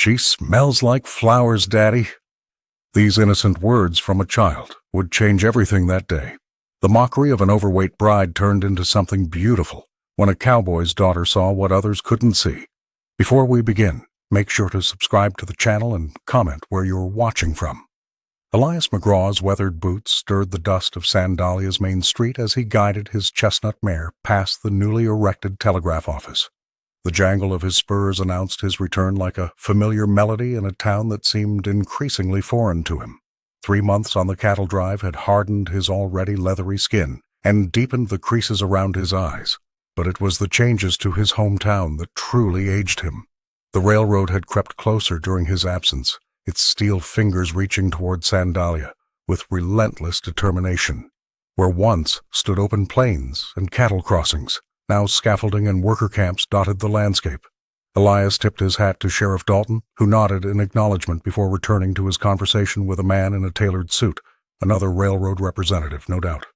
"She smells like flowers, Daddy." These innocent words from a child would change everything that day. The mockery of an overweight bride turned into something beautiful when a cowboy's daughter saw what others couldn't see. Before we begin, make sure to subscribe to the channel and comment where you're watching from. Elias McGraw's weathered boots stirred the dust of Sandalia's main street as he guided his chestnut mare past the newly erected telegraph office. The jangle of his spurs announced his return like a familiar melody in a town that seemed increasingly foreign to him. 3 months on the cattle drive had hardened his already leathery skin and deepened the creases around his eyes, but it was the changes to his hometown that truly aged him. The railroad had crept closer during his absence, its steel fingers reaching toward Sandalia with relentless determination. Where once stood open plains and cattle crossings, now scaffolding and worker camps dotted the landscape. Elias tipped his hat to Sheriff Dalton, who nodded in acknowledgement before returning to his conversation with a man in a tailored suit, another railroad representative, no doubt.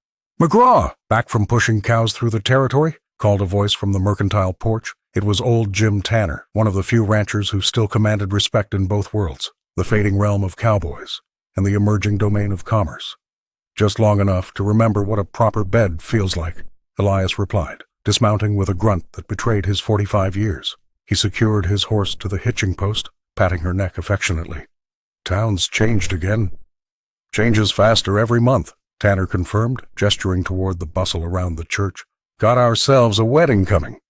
"McGraw, back from pushing cows through the territory?" called a voice from the mercantile porch. It was old Jim Tanner, one of the few ranchers who still commanded respect in both worlds, the fading realm of cowboys and the emerging domain of commerce. "Just long enough to remember what a proper bed feels like," Elias replied, dismounting with a grunt that betrayed his 45 years. He secured his horse to the hitching post, patting her neck affectionately. "Town's changed again." "Changes faster every month," Tanner confirmed, gesturing toward the bustle around the church. "Got ourselves a wedding coming.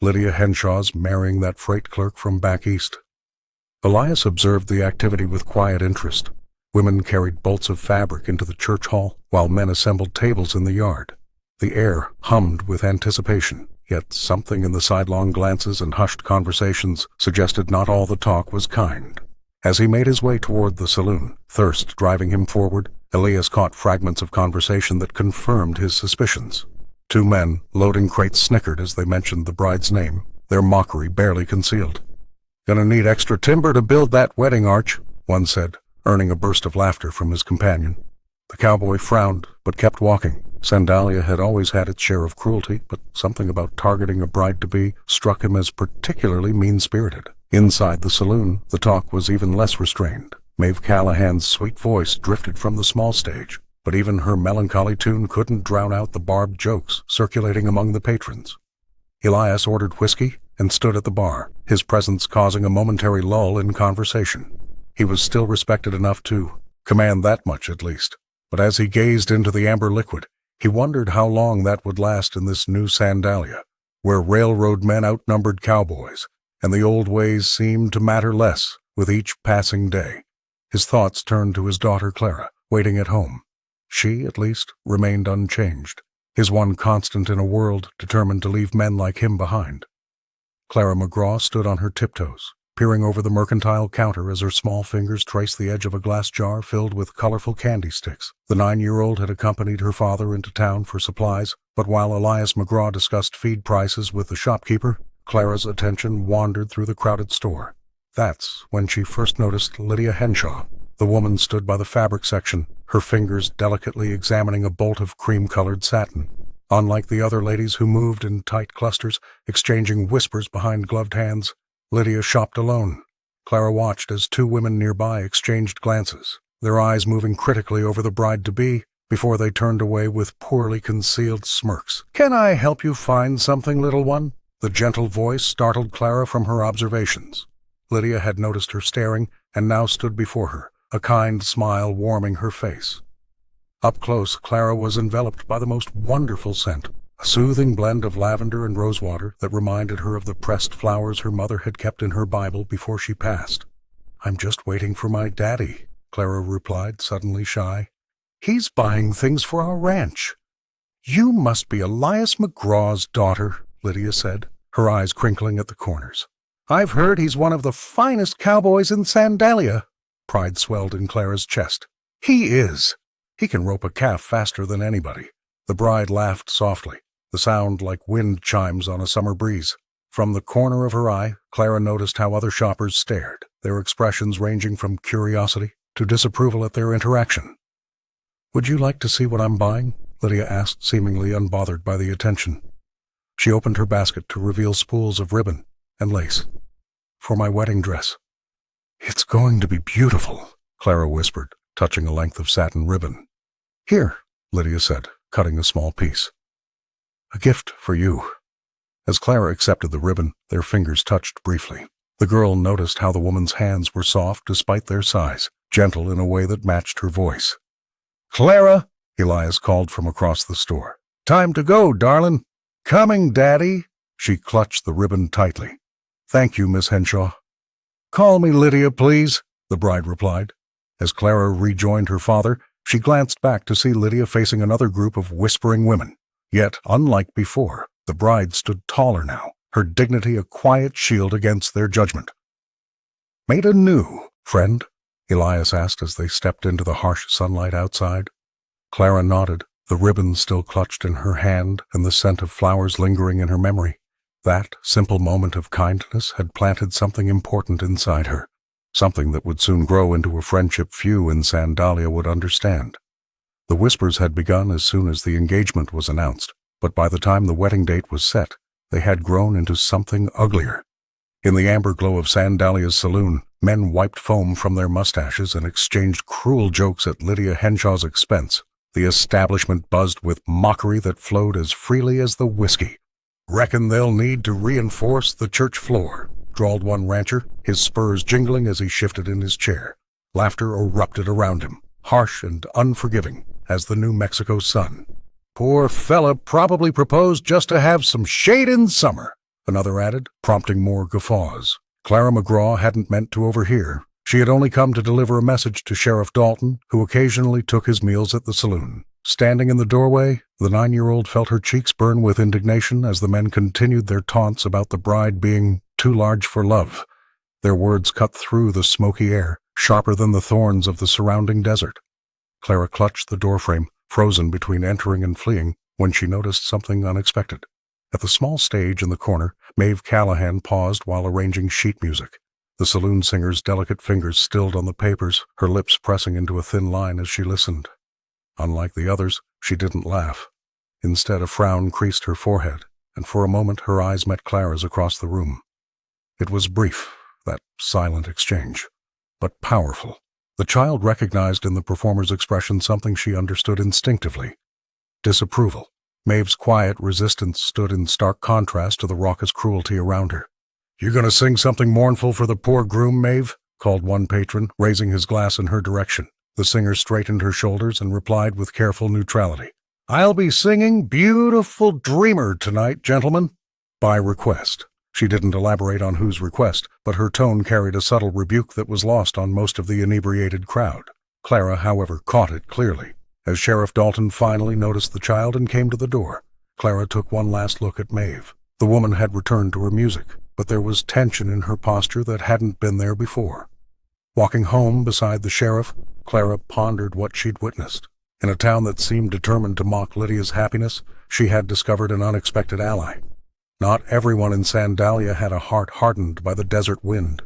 Lydia Henshaw's marrying that freight clerk from back east." Elias observed the activity with quiet interest. Women carried bolts of fabric into the church hall, while men assembled tables in the yard. The air hummed with anticipation, yet something in the sidelong glances and hushed conversations suggested not all the talk was kind. As he made his way toward the saloon, thirst driving him forward, Elias caught fragments of conversation that confirmed his suspicions. 2 men loading crates snickered as they mentioned the bride's name, their mockery barely concealed. "Gonna need extra timber to build that wedding arch," one said, earning a burst of laughter from his companion. The cowboy frowned, but kept walking. Sandalia had always had its share of cruelty, but something about targeting a bride-to-be struck him as particularly mean-spirited. Inside the saloon, the talk was even less restrained. Maeve Callahan's sweet voice drifted from the small stage, but even her melancholy tune couldn't drown out the barbed jokes circulating among the patrons. Elias ordered whiskey and stood at the bar, his presence causing a momentary lull in conversation. He was still respected enough to command that much at least, but as he gazed into the amber liquid, he wondered how long that would last in this new Sandalia, where railroad men outnumbered cowboys, and the old ways seemed to matter less with each passing day. His thoughts turned to his daughter Clara, waiting at home. She, at least, remained unchanged, his one constant in a world determined to leave men like him behind. Clara McGraw stood on her tiptoes, peering over the mercantile counter as her small fingers traced the edge of a glass jar filled with colorful candy sticks. The 9-year-old had accompanied her father into town for supplies, but while Elias McGraw discussed feed prices with the shopkeeper, Clara's attention wandered through the crowded store. That's when she first noticed Lydia Henshaw. The woman stood by the fabric section, her fingers delicately examining a bolt of cream-colored satin. Unlike the other ladies who moved in tight clusters, exchanging whispers behind gloved hands, Lydia shopped alone. Clara watched as 2 women nearby exchanged glances, their eyes moving critically over the bride-to-be before they turned away with poorly concealed smirks. "Can I help you find something, little one?" The gentle voice startled Clara from her observations. Lydia had noticed her staring and now stood before her, a kind smile warming her face. Up close, Clara was enveloped by the most wonderful scent, a soothing blend of lavender and rosewater that reminded her of the pressed flowers her mother had kept in her Bible before she passed. "I'm just waiting for my daddy," Clara replied, suddenly shy. "He's buying things for our ranch." "You must be Elias McGraw's daughter," Lydia said, her eyes crinkling at the corners. "I've heard he's one of the finest cowboys in Sandalia." Pride swelled in Clara's chest. "He is. He can rope a calf faster than anybody." The bride laughed softly, the sound like wind chimes on a summer breeze. From the corner of her eye, Clara noticed how other shoppers stared, their expressions ranging from curiosity to disapproval at their interaction. "Would you like to see what I'm buying?" Lydia asked, seemingly unbothered by the attention. She opened her basket to reveal spools of ribbon and lace. "For my wedding dress." It's going to be beautiful, Clara whispered, touching a length of satin ribbon. Here, Lydia said, cutting a small piece. A gift for you. As Clara accepted the ribbon, their fingers touched briefly. The girl noticed how the woman's hands were soft despite their size, gentle in a way that matched her voice. Clara, Elias called from across the store. Time to go, darling. Coming, Daddy. She clutched the ribbon tightly. Thank you, Miss Henshaw. Call me Lydia, please, the bride replied. As Clara rejoined her father, she glanced back to see Lydia facing another group of whispering women. Yet, unlike before, the bride stood taller now, her dignity a quiet shield against their judgment. Made anew, friend? Elias asked as they stepped into the harsh sunlight outside. Clara nodded, the ribbon still clutched in her hand and the scent of flowers lingering in her memory. That simple moment of kindness had planted something important inside her, something that would soon grow into a friendship few in Sandalia would understand. The whispers had begun as soon as the engagement was announced, but by the time the wedding date was set, they had grown into something uglier. In the amber glow of Sandalia's saloon, men wiped foam from their mustaches and exchanged cruel jokes at Lydia Henshaw's expense. The establishment buzzed with mockery that flowed as freely as the whiskey. Reckon they'll need to reinforce the church floor, drawled one rancher, his spurs jingling as he shifted in his chair. Laughter erupted around him, harsh and unforgiving as the New Mexico sun. Poor fella probably proposed just to have some shade in summer, another added, prompting more guffaws. Clara McGraw hadn't meant to overhear. She had only come to deliver a message to Sheriff Dalton, who occasionally took his meals at the saloon. Standing in the doorway, the 9-year-old felt her cheeks burn with indignation as the men continued their taunts about the bride being too large for love. Their words cut through the smoky air, sharper than the thorns of the surrounding desert. Clara clutched the doorframe, frozen between entering and fleeing, when she noticed something unexpected. At the small stage in the corner, Maeve Callahan paused while arranging sheet music. The saloon singer's delicate fingers stilled on the papers, her lips pressing into a thin line as she listened. Unlike the others, she didn't laugh. Instead, a frown creased her forehead, and for a moment her eyes met Clara's across the room. It was brief, that silent exchange, but powerful. The child recognized in the performer's expression something she understood instinctively: disapproval. Maeve's quiet resistance stood in stark contrast to the raucous cruelty around her. "You gonna sing something mournful for the poor groom, Maeve?" called one patron, raising his glass in her direction. The singer straightened her shoulders and replied with careful neutrality. "I'll be singing Beautiful Dreamer tonight, gentlemen, by request." She didn't elaborate on whose request, but her tone carried a subtle rebuke that was lost on most of the inebriated crowd. Clara, however, caught it clearly. As Sheriff Dalton finally noticed the child and came to the door, Clara took one last look at Maeve. The woman had returned to her music, but there was tension in her posture that hadn't been there before. Walking home beside the sheriff, Clara pondered what she'd witnessed. In a town that seemed determined to mock Lydia's happiness, she had discovered an unexpected ally. Not everyone in Sandalia had a heart hardened by the desert wind.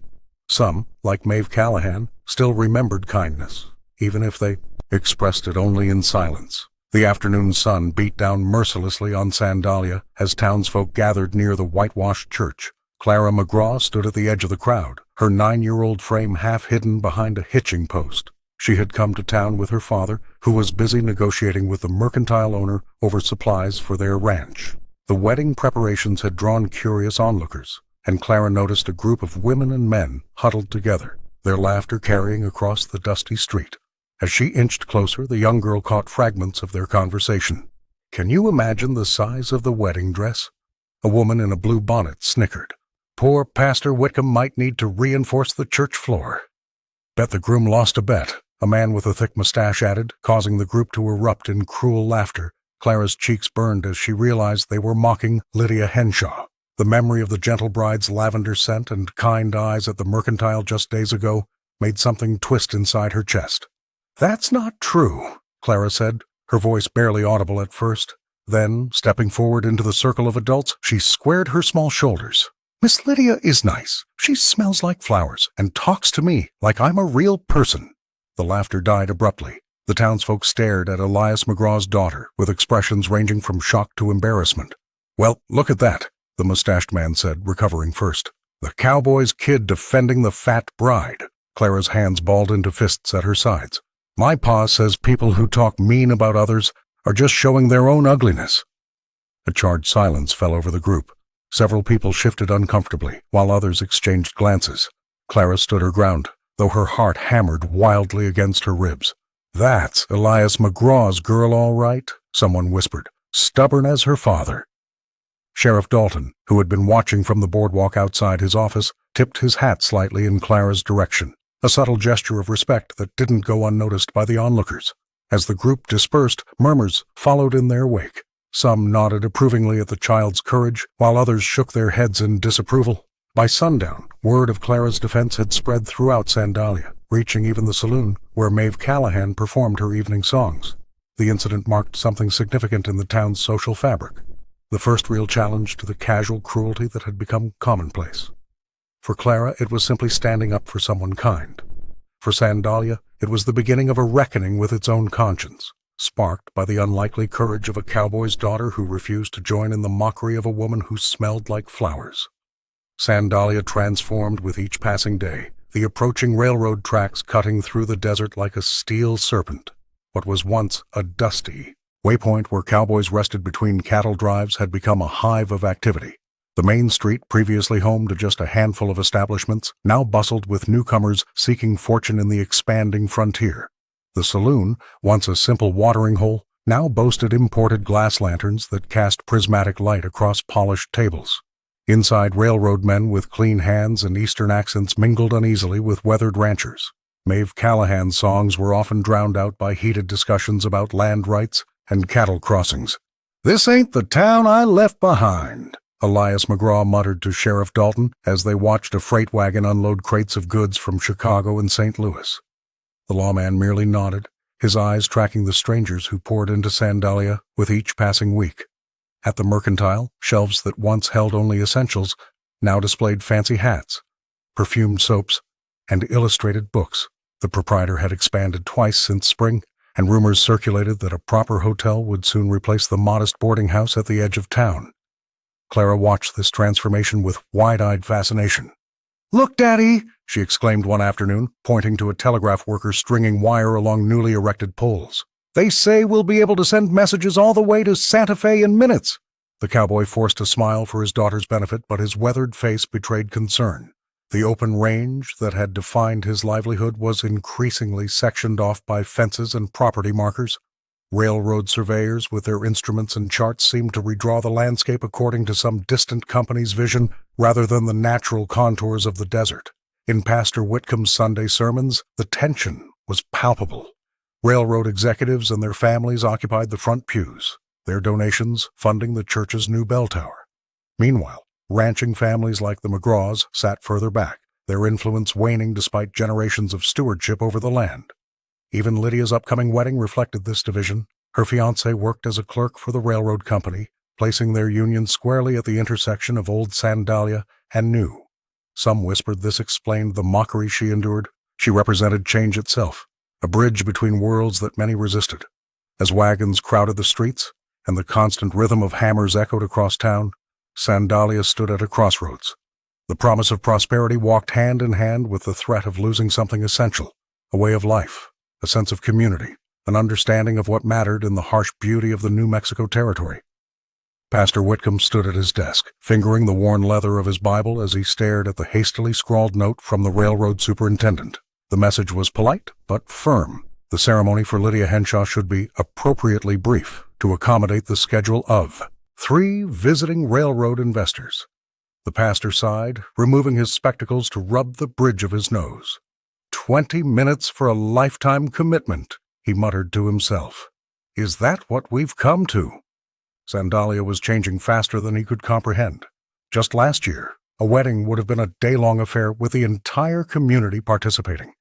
Some, like Maeve Callahan, still remembered kindness, even if they expressed it only in silence. The afternoon sun beat down mercilessly on Sandalia as townsfolk gathered near the whitewashed church. Clara McGraw stood at the edge of the crowd, her 9-year-old frame half hidden behind a hitching post. She had come to town with her father, who was busy negotiating with the mercantile owner over supplies for their ranch. The wedding preparations had drawn curious onlookers, and Clara noticed a group of women and men huddled together, their laughter carrying across the dusty street. As she inched closer, the young girl caught fragments of their conversation. "Can you imagine the size of the wedding dress?" A woman in a blue bonnet snickered. "Poor Pastor Whitcomb might need to reinforce the church floor." "Bet the groom lost a bet," a man with a thick mustache added, causing the group to erupt in cruel laughter. Clara's cheeks burned as she realized they were mocking Lydia Henshaw. The memory of the gentle bride's lavender scent and kind eyes at the mercantile just days ago made something twist inside her chest. "That's not true," Clara said, her voice barely audible at first. Then, stepping forward into the circle of adults, she squared her small shoulders. "Miss Lydia is nice. She smells like flowers and talks to me like I'm a real person." The laughter died abruptly. The townsfolk stared at Elias McGraw's daughter with expressions ranging from shock to embarrassment. "Well, look at that," the mustached man said, recovering first. "The cowboy's kid defending the fat bride." Clara's hands balled into fists at her sides. "My pa says people who talk mean about others are just showing their own ugliness." A charged silence fell over the group. Several people shifted uncomfortably, while others exchanged glances. Clara stood her ground, though her heart hammered wildly against her ribs. "That's Elias McGraw's girl, all right," someone whispered. "Stubborn as her father." Sheriff Dalton, who had been watching from the boardwalk outside his office, tipped his hat slightly in Clara's direction, a subtle gesture of respect that didn't go unnoticed by the onlookers. As the group dispersed, murmurs followed in their wake. Some nodded approvingly at the child's courage, while others shook their heads in disapproval. By sundown, word of Clara's defense had spread throughout Sandalia, reaching even the saloon where Maeve Callahan performed her evening songs. The incident marked something significant in the town's social fabric, the first real challenge to the casual cruelty that had become commonplace. For Clara, it was simply standing up for someone kind. For Sandalia, it was the beginning of a reckoning with its own conscience, sparked by the unlikely courage of a cowboy's daughter who refused to join in the mockery of a woman who smelled like flowers. Sandalia transformed with each passing day, the approaching railroad tracks cutting through the desert like a steel serpent. What was once a dusty waypoint where cowboys rested between cattle drives had become a hive of activity. The main street, previously home to just a handful of establishments, now bustled with newcomers seeking fortune in the expanding frontier. The saloon, once a simple watering hole, now boasted imported glass lanterns that cast prismatic light across polished tables. Inside, railroad men with clean hands and Eastern accents mingled uneasily with weathered ranchers. Maeve Callahan's songs were often drowned out by heated discussions about land rights and cattle crossings. "This ain't the town I left behind," Elias McGraw muttered to Sheriff Dalton as they watched a freight wagon unload crates of goods from Chicago and St. Louis. The lawman merely nodded, his eyes tracking the strangers who poured into Sandalia with each passing week. At the mercantile, shelves that once held only essentials now displayed fancy hats, perfumed soaps, and illustrated books. The proprietor had expanded twice since spring, and rumors circulated that a proper hotel would soon replace the modest boarding house at the edge of town. Clara watched this transformation with wide-eyed fascination. "Look, Daddy!" she exclaimed one afternoon, pointing to a telegraph worker stringing wire along newly erected poles. "They say we'll be able to send messages all the way to Santa Fe in minutes." The cowboy forced a smile for his daughter's benefit, but his weathered face betrayed concern. The open range that had defined his livelihood was increasingly sectioned off by fences and property markers. Railroad surveyors with their instruments and charts seemed to redraw the landscape according to some distant company's vision rather than the natural contours of the desert. In Pastor Whitcomb's Sunday sermons, the tension was palpable. Railroad executives and their families occupied the front pews, their donations funding the church's new bell tower. Meanwhile, ranching families like the McGraws sat further back, their influence waning despite generations of stewardship over the land. Even Lydia's upcoming wedding reflected this division. Her fiancé worked as a clerk for the railroad company, placing their union squarely at the intersection of old Sandalia and new. Some whispered this explained the mockery she endured. She represented change itself, a bridge between worlds that many resisted. As wagons crowded the streets and the constant rhythm of hammers echoed across town, Sandalia stood at a crossroads. The promise of prosperity walked hand in hand with the threat of losing something essential, a way of life, a sense of community, an understanding of what mattered in the harsh beauty of the New Mexico territory. Pastor Whitcomb stood at his desk, fingering the worn leather of his Bible as he stared at the hastily scrawled note from the railroad superintendent. The message was polite, but firm. The ceremony for Lydia Henshaw should be appropriately brief to accommodate the schedule of 3 visiting railroad investors. The pastor sighed, removing his spectacles to rub the bridge of his nose. 20 minutes for a lifetime commitment, he muttered to himself. Is that what we've come to? Sandalia was changing faster than he could comprehend. Just last year, a wedding would have been a day-long affair with the entire community participating.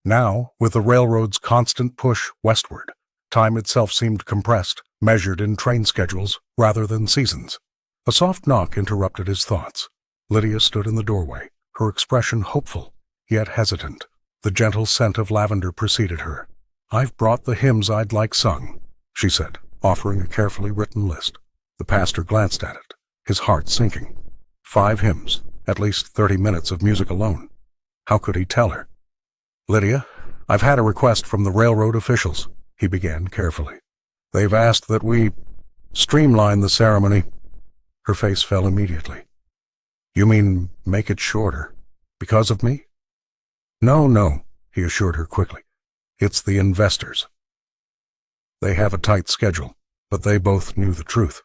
Now, with the railroad's constant push westward, time itself seemed compressed, measured in train schedules rather than seasons. A soft knock interrupted his thoughts. Lydia stood in the doorway, her expression hopeful, yet hesitant. The gentle scent of lavender preceded her. "I've brought the hymns I'd like sung," she said, offering a carefully written list. The pastor glanced at it, his heart sinking. 5 hymns, at least 30 minutes of music alone. How could he tell her? "Lydia, I've had a request from the railroad officials," he began carefully. "They've asked that we streamline the ceremony." Her face fell immediately. "You mean make it shorter? Because of me?" No, he assured her quickly. "It's the investors. They have a tight schedule, but they both knew the truth.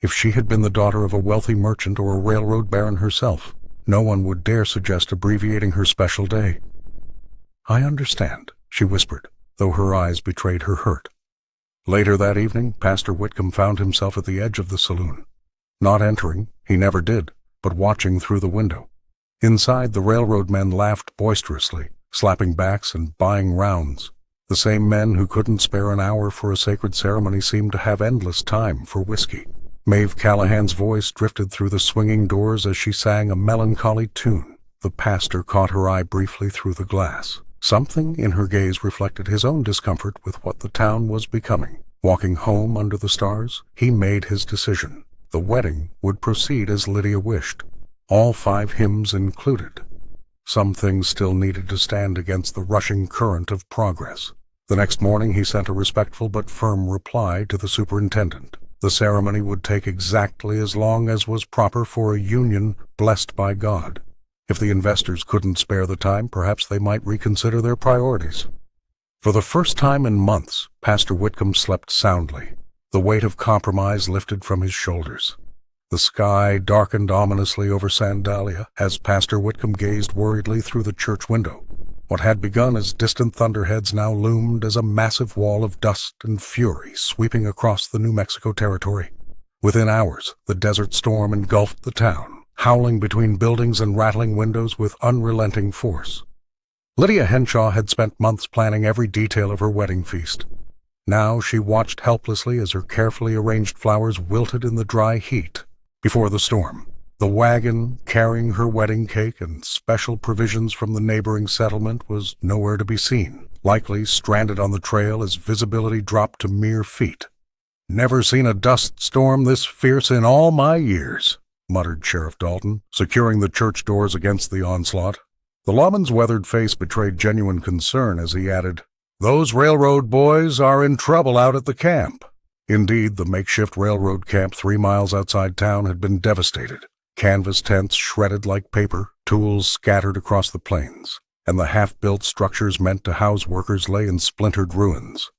If she had been the daughter of a wealthy merchant or a railroad baron herself, no one would dare suggest abbreviating her special day." "I understand," she whispered, though her eyes betrayed her hurt. Later that evening, Pastor Whitcomb found himself at the edge of the saloon. Not entering, he never did, but watching through the window. Inside, the railroad men laughed boisterously, slapping backs and buying rounds. The same men who couldn't spare an hour for a sacred ceremony seemed to have endless time for whiskey. Maeve Callahan's voice drifted through the swinging doors as she sang a melancholy tune. The pastor caught her eye briefly through the glass. Something in her gaze reflected his own discomfort with what the town was becoming. Walking home under the stars, he made his decision. The wedding would proceed as Lydia wished. All 5 hymns included. Some things still needed to stand against the rushing current of progress. The next morning he sent a respectful but firm reply to the superintendent. The ceremony would take exactly as long as was proper for a union blessed by God. If the investors couldn't spare the time, perhaps they might reconsider their priorities. For the first time in months, Pastor Whitcomb slept soundly. The weight of compromise lifted from his shoulders. The sky darkened ominously over Sandalia as Pastor Whitcomb gazed worriedly through the church window. What had begun as distant thunderheads now loomed as a massive wall of dust and fury sweeping across the New Mexico territory. Within hours, the desert storm engulfed the town, howling between buildings and rattling windows with unrelenting force. Lydia Henshaw had spent months planning every detail of her wedding feast. Now she watched helplessly as her carefully arranged flowers wilted in the dry heat before the storm. The wagon carrying her wedding cake and special provisions from the neighboring settlement was nowhere to be seen, likely stranded on the trail as visibility dropped to mere feet. "Never seen a dust storm this fierce in all my years," muttered Sheriff Dalton, securing the church doors against the onslaught. The lawman's weathered face betrayed genuine concern as he added, "Those railroad boys are in trouble out at the camp." Indeed, the makeshift railroad camp 3 miles outside town had been devastated. Canvas tents shredded like paper, tools scattered across the plains, and the half-built structures meant to house workers lay in splintered ruins.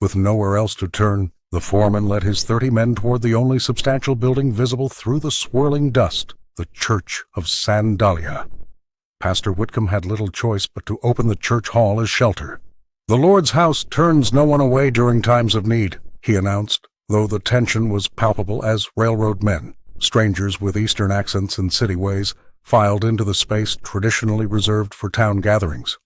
With nowhere else to turn, the foreman led his 30 men toward the only substantial building visible through the swirling dust, the Church of Sandalia. Pastor Whitcomb had little choice but to open the church hall as shelter. "The Lord's house turns no one away during times of need," he announced, though the tension was palpable as railroad men, strangers with Eastern accents and city ways, filed into the space traditionally reserved for town gatherings.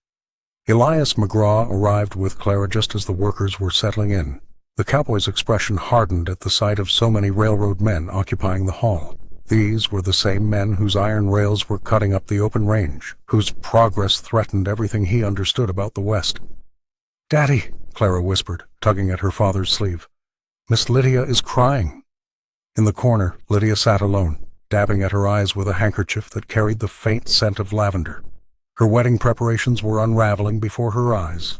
Elias McGraw arrived with Clara just as the workers were settling in. The cowboy's expression hardened at the sight of so many railroad men occupying the hall. These were the same men whose iron rails were cutting up the open range, whose progress threatened everything he understood about the West. "Daddy," Clara whispered, tugging at her father's sleeve. "Miss Lydia is crying." In the corner, Lydia sat alone, dabbing at her eyes with a handkerchief that carried the faint scent of lavender. Her wedding preparations were unraveling before her eyes.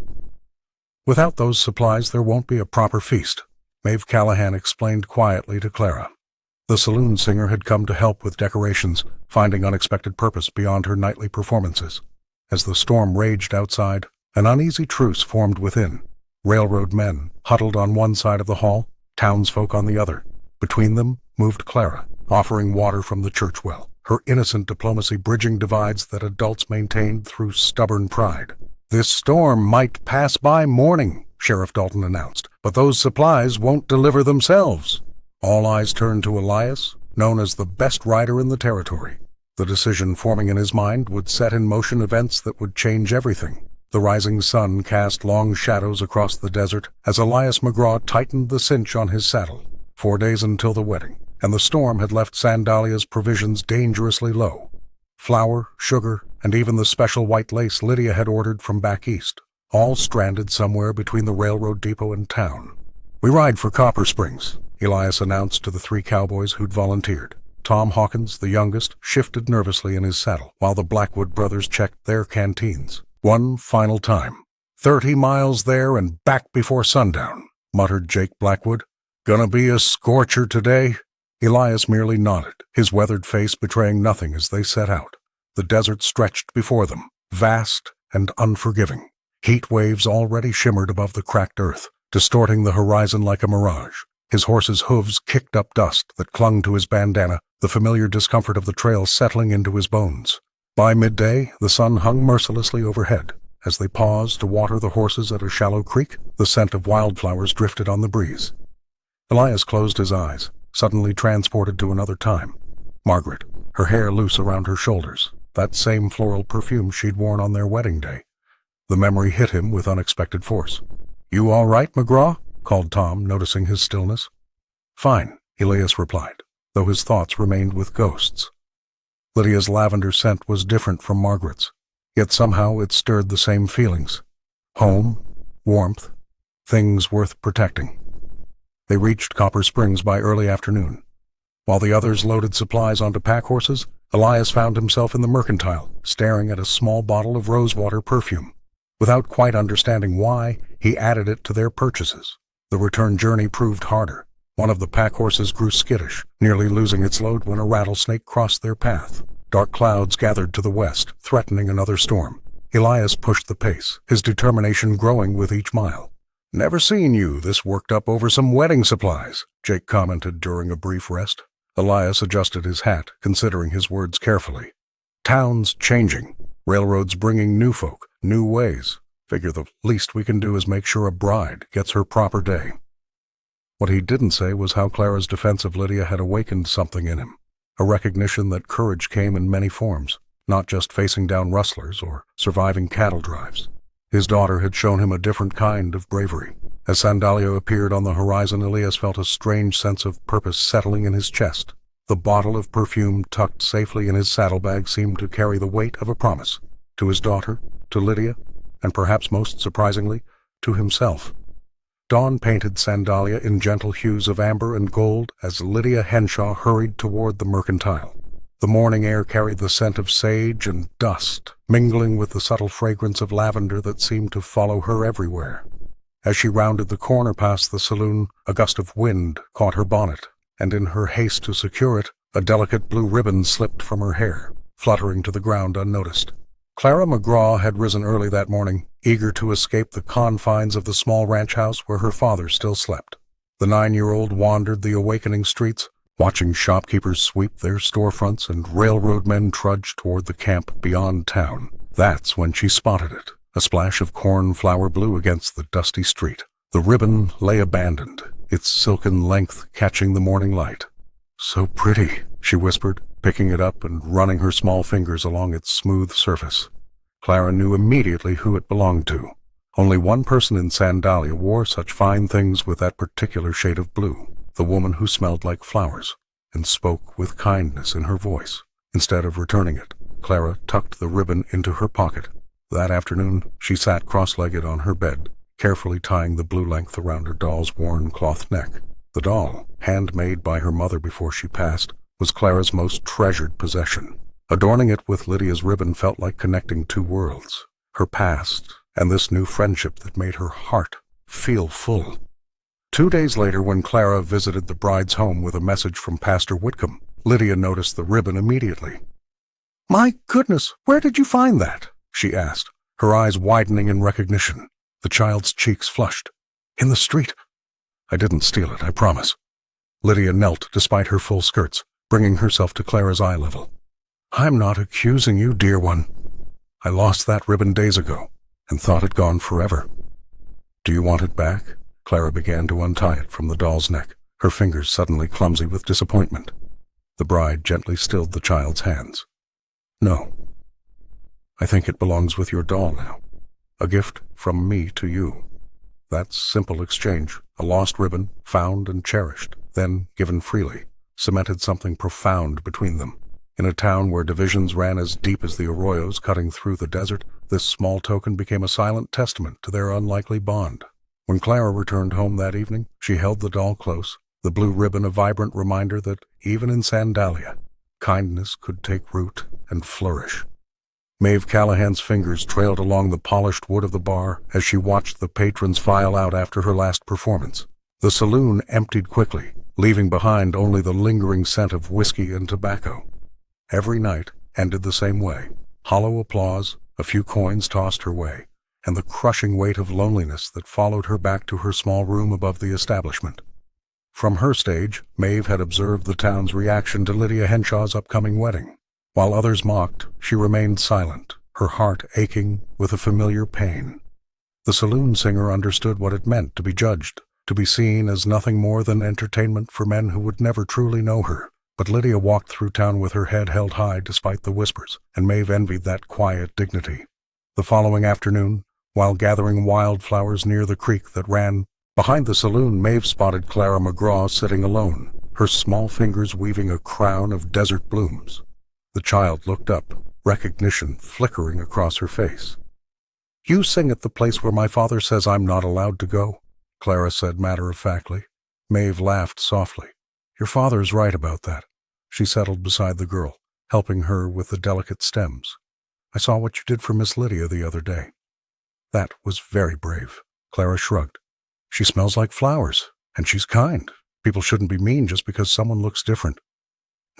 "Without those supplies, there won't be a proper feast," Maeve Callahan explained quietly to Clara. The saloon singer had come to help with decorations, finding unexpected purpose beyond her nightly performances. As the storm raged outside, an uneasy truce formed within. Railroad men huddled on one side of the hall, townsfolk on the other. Between them moved Clara, offering water from the church well, her innocent diplomacy bridging divides that adults maintained through stubborn pride. "This storm might pass by morning," Sheriff Dalton announced, "but those supplies won't deliver themselves." All eyes turned to Elias, known as the best rider in the territory. The decision forming in his mind would set in motion events that would change everything. The rising sun cast long shadows across the desert as Elias McGraw tightened the cinch on his saddle. 4 days until the wedding, and the storm had left Sandalia's provisions dangerously low. Flour, sugar, and even the special white lace Lydia had ordered from back east, all stranded somewhere between the railroad depot and town. "We ride for Copper Springs," Elias announced to the 3 cowboys who'd volunteered. Tom Hawkins, the youngest, shifted nervously in his saddle, while the Blackwood brothers checked their canteens. One final time. 30 miles there and back before sundown, muttered Jake Blackwood. Gonna be a scorcher today? Elias merely nodded, his weathered face betraying nothing as they set out. The desert stretched before them, vast and unforgiving. Heat waves already shimmered above the cracked earth, distorting the horizon like a mirage. His horse's hooves kicked up dust that clung to his bandana, the familiar discomfort of the trail settling into his bones. By midday, the sun hung mercilessly overhead. As they paused to water the horses at a shallow creek, the scent of wildflowers drifted on the breeze. Elias closed his eyes, suddenly transported to another time. Margaret, her hair loose around her shoulders, that same floral perfume she'd worn on their wedding day. The memory hit him with unexpected force. "You all right, McGraw?" called Tom, noticing his stillness. "Fine," Elias replied, though his thoughts remained with ghosts. Lydia's lavender scent was different from Margaret's, yet somehow it stirred the same feelings. Home, warmth, things worth protecting. They reached Copper Springs by early afternoon. While the others loaded supplies onto pack horses, Elias found himself in the mercantile, staring at a small bottle of rosewater perfume. Without quite understanding why, he added it to their purchases. The return journey proved harder. One of the pack horses grew skittish, nearly losing its load when a rattlesnake crossed their path. Dark clouds gathered to the west, threatening another storm. Elias pushed the pace, his determination growing with each mile. "Never seen you this worked up over some wedding supplies," Jake commented during a brief rest. Elias adjusted his hat, considering his words carefully. "Town's changing. Railroads bringing new folk, new ways. Figure the least we can do is make sure a bride gets her proper day." What he didn't say was how Clara's defense of Lydia had awakened something in him, a recognition that courage came in many forms, not just facing down rustlers or surviving cattle drives. His daughter had shown him a different kind of bravery. As Sandalia appeared on the horizon, Elias felt a strange sense of purpose settling in his chest. The bottle of perfume tucked safely in his saddlebag seemed to carry the weight of a promise, to his daughter, to Lydia, and perhaps most surprisingly, to himself. Dawn painted Sandalia in gentle hues of amber and gold as Lydia Henshaw hurried toward the mercantile. The morning air carried the scent of sage and dust, mingling with the subtle fragrance of lavender that seemed to follow her everywhere. As she rounded the corner past the saloon, a gust of wind caught her bonnet, and in her haste to secure it, a delicate blue ribbon slipped from her hair, fluttering to the ground unnoticed. Clara McGraw had risen early that morning, eager to escape the confines of the small ranch house where her father still slept. The 9-year-old wandered the awakening streets, watching shopkeepers sweep their storefronts and railroad men trudge toward the camp beyond town. That's when she spotted it, a splash of cornflower blue against the dusty street. The ribbon lay abandoned, its silken length catching the morning light. "So pretty," she whispered, picking it up and running her small fingers along its smooth surface. Clara knew immediately who it belonged to. Only one person in Sandalia wore such fine things with that particular shade of blue, the woman who smelled like flowers and spoke with kindness in her voice. Instead of returning it, Clara tucked the ribbon into her pocket. That afternoon, she sat cross-legged on her bed, carefully tying the blue length around her doll's worn cloth neck. The doll, handmade by her mother before she passed, was Clara's most treasured possession. Adorning it with Lydia's ribbon felt like connecting two worlds, her past and this new friendship that made her heart feel full. 2 days later, when Clara visited the bride's home with a message from Pastor Whitcomb, Lydia noticed the ribbon immediately. "My goodness, where did you find that?" she asked, her eyes widening in recognition. The child's cheeks flushed. "In the street. I didn't steal it, I promise." Lydia knelt despite her full skirts, bringing herself to Clara's eye level. "I'm not accusing you, dear one. I lost that ribbon days ago and thought it gone forever. Do you want it back?" Clara began to untie it from the doll's neck, her fingers suddenly clumsy with disappointment. The bride gently stilled the child's hands. "No. I think it belongs with your doll now. A gift from me to you." That simple exchange, a lost ribbon, found and cherished, then given freely, cemented something profound between them. In a town where divisions ran as deep as the arroyos cutting through the desert, this small token became a silent testament to their unlikely bond. When Clara returned home that evening, she held the doll close, the blue ribbon a vibrant reminder that, even in Sandalia, kindness could take root and flourish. Maeve Callahan's fingers trailed along the polished wood of the bar as she watched the patrons file out after her last performance. The saloon emptied quickly, leaving behind only the lingering scent of whiskey and tobacco. Every night ended the same way. Hollow applause, a few coins tossed her way, and the crushing weight of loneliness that followed her back to her small room above the establishment. From her stage, Maeve had observed the town's reaction to Lydia Henshaw's upcoming wedding. While others mocked, she remained silent, her heart aching with a familiar pain. The saloon singer understood what it meant to be judged, to be seen as nothing more than entertainment for men who would never truly know her. But Lydia walked through town with her head held high despite the whispers, and Maeve envied that quiet dignity. The following afternoon, while gathering wildflowers near the creek that ran behind the saloon, Maeve spotted Clara McGraw sitting alone, her small fingers weaving a crown of desert blooms. The child looked up, recognition flickering across her face. "You sing at the place where my father says I'm not allowed to go," Clara said matter-of-factly. Maeve laughed softly. "Your father's right about that." She settled beside the girl, helping her with the delicate stems. "I saw what you did for Miss Lydia the other day." "That was very brave," Clara shrugged. "She smells like flowers, and she's kind. People shouldn't be mean just because someone looks different."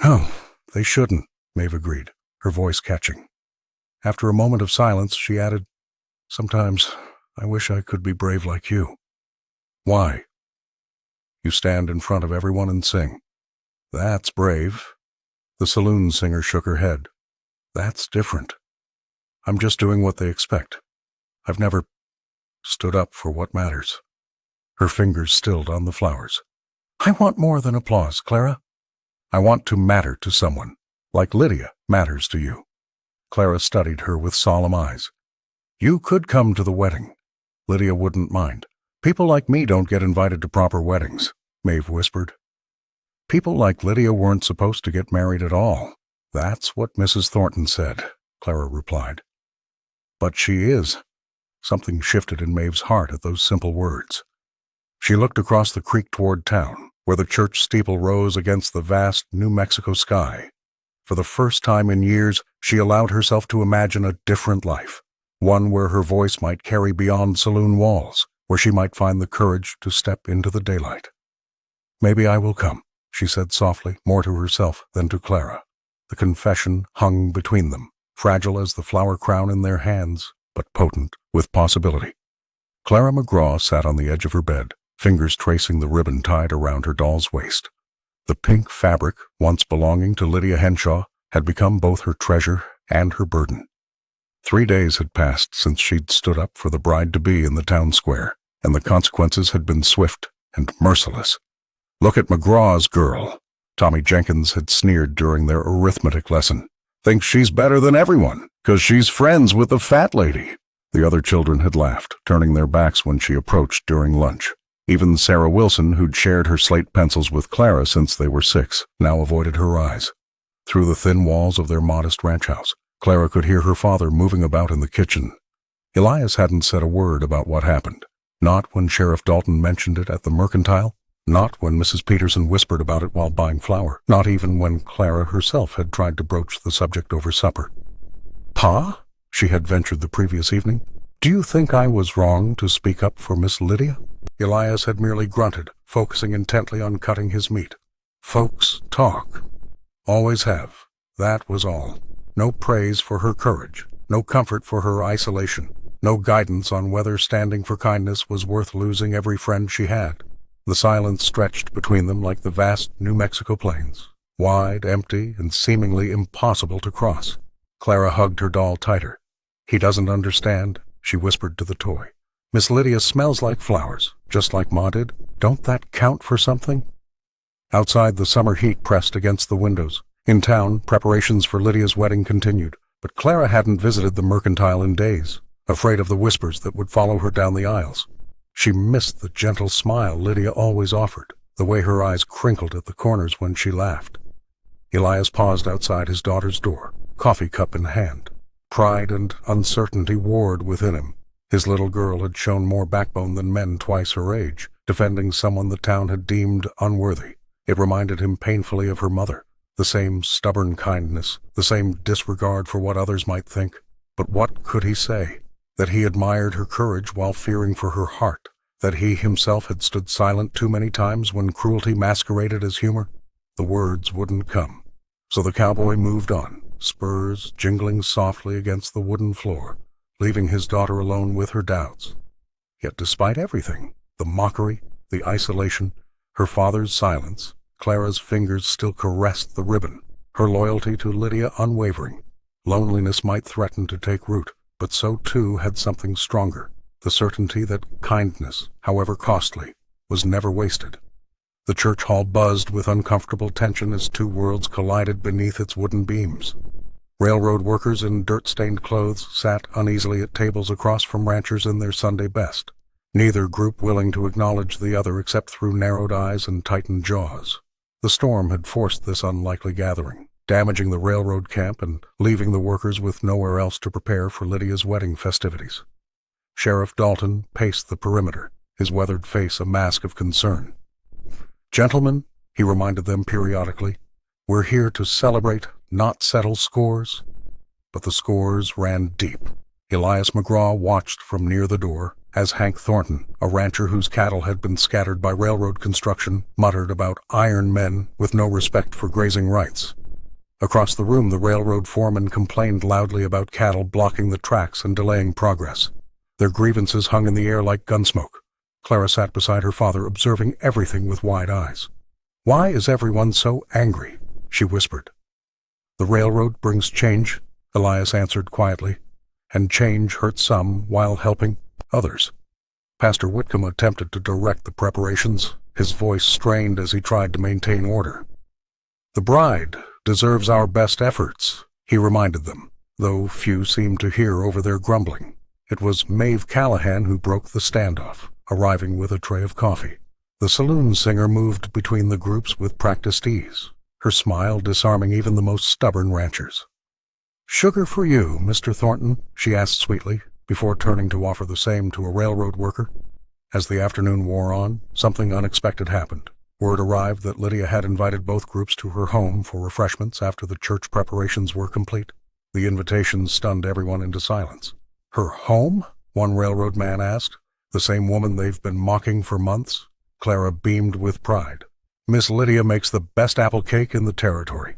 "No, they shouldn't," Maeve agreed, her voice catching. After a moment of silence, she added, "Sometimes I wish I could be brave like you." "Why?" "You stand in front of everyone and sing." "That's brave." The saloon singer shook her head. "That's different. I'm just doing what they expect. I've never stood up for what matters." Her fingers stilled on the flowers. "I want more than applause, Clara. I want to matter to someone, like Lydia matters to you." Clara studied her with solemn eyes. "You could come to the wedding. Lydia wouldn't mind. People like me don't get invited to proper weddings," Maeve whispered. "People like Lydia weren't supposed to get married at all. That's what Mrs. Thornton said," Clara replied. "But she is." Something shifted in Maeve's heart at those simple words. She looked across the creek toward town, where the church steeple rose against the vast New Mexico sky. For the first time in years, she allowed herself to imagine a different life, one where her voice might carry beyond saloon walls, where she might find the courage to step into the daylight. "Maybe I will come," she said softly, more to herself than to Clara. The confession hung between them, fragile as the flower crown in their hands, but potent with possibility. Clara McGraw sat on the edge of her bed, fingers tracing the ribbon tied around her doll's waist. The pink fabric, once belonging to Lydia Henshaw, had become both her treasure and her burden. 3 days had passed since she'd stood up for the bride-to-be in the town square, and the consequences had been swift and merciless. "Look at McGraw's girl," Tommy Jenkins had sneered during their arithmetic lesson. "Thinks she's better than everyone, 'cause she's friends with the fat lady." The other children had laughed, turning their backs when she approached during lunch. Even Sarah Wilson, who'd shared her slate pencils with Clara since they were 6, now avoided her eyes. Through the thin walls of their modest ranch house, Clara could hear her father moving about in the kitchen. Elias hadn't said a word about what happened, not when Sheriff Dalton mentioned it at the mercantile, not when Mrs. Peterson whispered about it while buying flour, not even when Clara herself had tried to broach the subject over supper. "Pa?" she had ventured the previous evening. "Do you think I was wrong to speak up for Miss Lydia?" Elias had merely grunted, focusing intently on cutting his meat. Folks talk. Always have. That was all. No praise for her courage, no comfort for her isolation, no guidance on whether standing for kindness was worth losing every friend she had. The silence stretched between them like the vast New Mexico plains, wide, empty, and seemingly impossible to cross. Clara hugged her doll tighter. "He doesn't understand," she whispered to the toy. "Miss Lydia smells like flowers, just like Ma did. Don't that count for something?" Outside, the summer heat pressed against the windows. In town, preparations for Lydia's wedding continued, but Clara hadn't visited the mercantile in days, afraid of the whispers that would follow her down the aisles. She missed the gentle smile Lydia always offered, the way her eyes crinkled at the corners when she laughed. Elias paused outside his daughter's door, coffee cup in hand. Pride and uncertainty warred within him. His little girl had shown more backbone than men twice her age, defending someone the town had deemed unworthy. It reminded him painfully of her mother, the same stubborn kindness, the same disregard for what others might think. But what could he say? That he admired her courage while fearing for her heart? That he himself had stood silent too many times when cruelty masqueraded as humor? The words wouldn't come. So the cowboy moved on, spurs jingling softly against the wooden floor, leaving his daughter alone with her doubts. Yet despite everything, the mockery, the isolation, her father's silence, Clara's fingers still caressed the ribbon, her loyalty to Lydia unwavering. Loneliness might threaten to take root, but so too had something stronger, the certainty that kindness, however costly, was never wasted. The church hall buzzed with uncomfortable tension as two worlds collided beneath its wooden beams. Railroad workers in dirt-stained clothes sat uneasily at tables across from ranchers in their Sunday best, neither group willing to acknowledge the other except through narrowed eyes and tightened jaws. The storm had forced this unlikely gathering, damaging the railroad camp and leaving the workers with nowhere else to prepare for Lydia's wedding festivities. Sheriff Dalton paced the perimeter, his weathered face a mask of concern. "Gentlemen," he reminded them periodically, "we're here to celebrate, not settle scores." But the scores ran deep. Elias McGraw watched from near the door as Hank Thornton, a rancher whose cattle had been scattered by railroad construction, muttered about iron men with no respect for grazing rights. Across the room, the railroad foreman complained loudly about cattle blocking the tracks and delaying progress. Their grievances hung in the air like gunsmoke. Clara sat beside her father, observing everything with wide eyes. "Why is everyone so angry?" she whispered. "The railroad brings change," Elias answered quietly, "and change hurts some while helping others." Pastor Whitcomb attempted to direct the preparations, his voice strained as he tried to maintain order. "The bride deserves our best efforts," he reminded them, though few seemed to hear over their grumbling. It was Maeve Callahan who broke the standoff, arriving with a tray of coffee. The saloon singer moved between the groups with practiced ease, her smile disarming even the most stubborn ranchers. "Sugar for you, Mr. Thornton," she asked sweetly, before turning to offer the same to a railroad worker. As the afternoon wore on, something unexpected happened. Word arrived that Lydia had invited both groups to her home for refreshments after the church preparations were complete. The invitation stunned everyone into silence. "Her home?" one railroad man asked. "The same woman they've been mocking for months?" Clara beamed with pride. "Miss Lydia makes the best apple cake in the territory."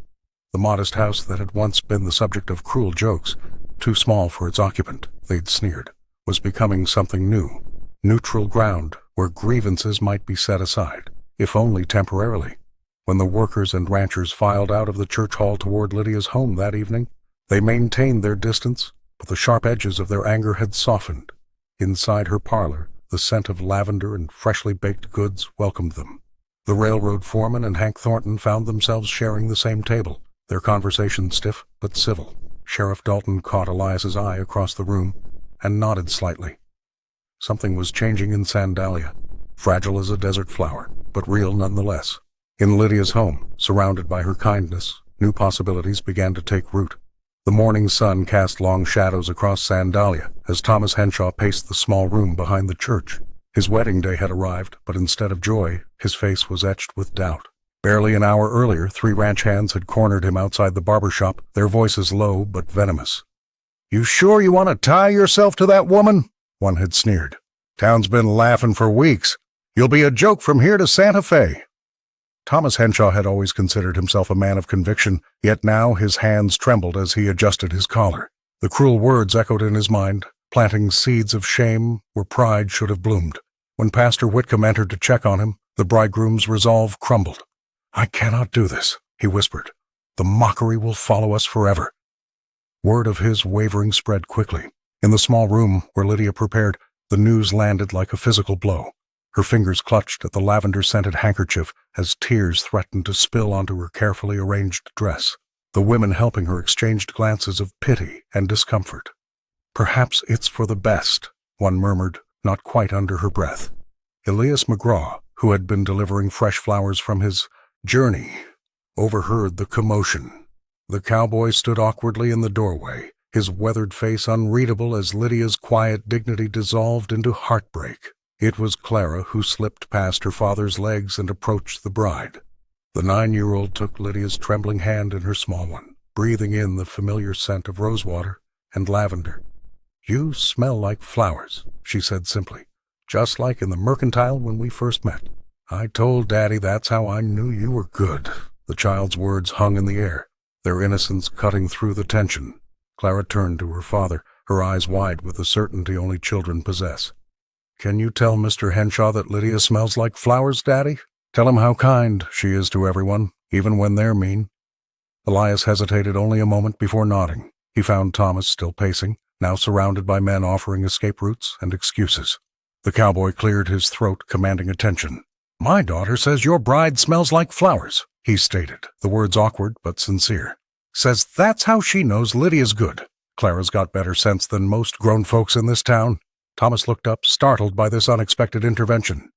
The modest house that had once been the subject of cruel jokes, too small for its occupant, they'd sneered, was becoming something new, neutral ground where grievances might be set aside, if only temporarily. When the workers and ranchers filed out of the church hall toward Lydia's home that evening, they maintained their distance, but the sharp edges of their anger had softened. Inside her parlor, the scent of lavender and freshly baked goods welcomed them. The railroad foreman and Hank Thornton found themselves sharing the same table, their conversation stiff but civil. Sheriff Dalton caught Elias's eye across the room and nodded slightly. Something was changing in Sandalia, fragile as a desert flower, but real nonetheless. In Lydia's home, surrounded by her kindness, new possibilities began to take root. The morning sun cast long shadows across Sandalia as Thomas Henshaw paced the small room behind the church. His wedding day had arrived, but instead of joy, his face was etched with doubt. Barely an hour earlier, 3 ranch hands had cornered him outside the barber shop, their voices low but venomous. "You sure you want to tie yourself to that woman?" one had sneered. "Town's been laughing for weeks. You'll be a joke from here to Santa Fe." Thomas Henshaw had always considered himself a man of conviction, yet now his hands trembled as he adjusted his collar. The cruel words echoed in his mind, planting seeds of shame where pride should have bloomed. When Pastor Whitcomb entered to check on him, the bridegroom's resolve crumbled. "I cannot do this," he whispered. "The mockery will follow us forever." Word of his wavering spread quickly. In the small room where Lydia prepared, the news landed like a physical blow. Her fingers clutched at the lavender-scented handkerchief as tears threatened to spill onto her carefully arranged dress. The women helping her exchanged glances of pity and discomfort. "Perhaps it's for the best," one murmured, not quite under her breath. Elias McGraw, who had been delivering fresh flowers from his journey, overheard the commotion. The cowboy stood awkwardly in the doorway, his weathered face unreadable as Lydia's quiet dignity dissolved into heartbreak. It was Clara who slipped past her father's legs and approached the bride. The 9-year-old took Lydia's trembling hand in her small one, breathing in the familiar scent of rosewater and lavender. "You smell like flowers," she said simply, "just like in the mercantile when we first met. I told Daddy that's how I knew you were good." The child's words hung in the air, their innocence cutting through the tension. Clara turned to her father, her eyes wide with the certainty only children possess. "Can you tell Mr. Henshaw that Lydia smells like flowers, Daddy? Tell him how kind she is to everyone, even when they're mean." Elias hesitated only a moment before nodding. He found Thomas still pacing, now surrounded by men offering escape routes and excuses. The cowboy cleared his throat, commanding attention. "My daughter says your bride smells like flowers," he stated, the words awkward but sincere. "Says that's how she knows Lydia's good. Clara's got better sense than most grown folks in this town." Thomas looked up, startled by this unexpected intervention.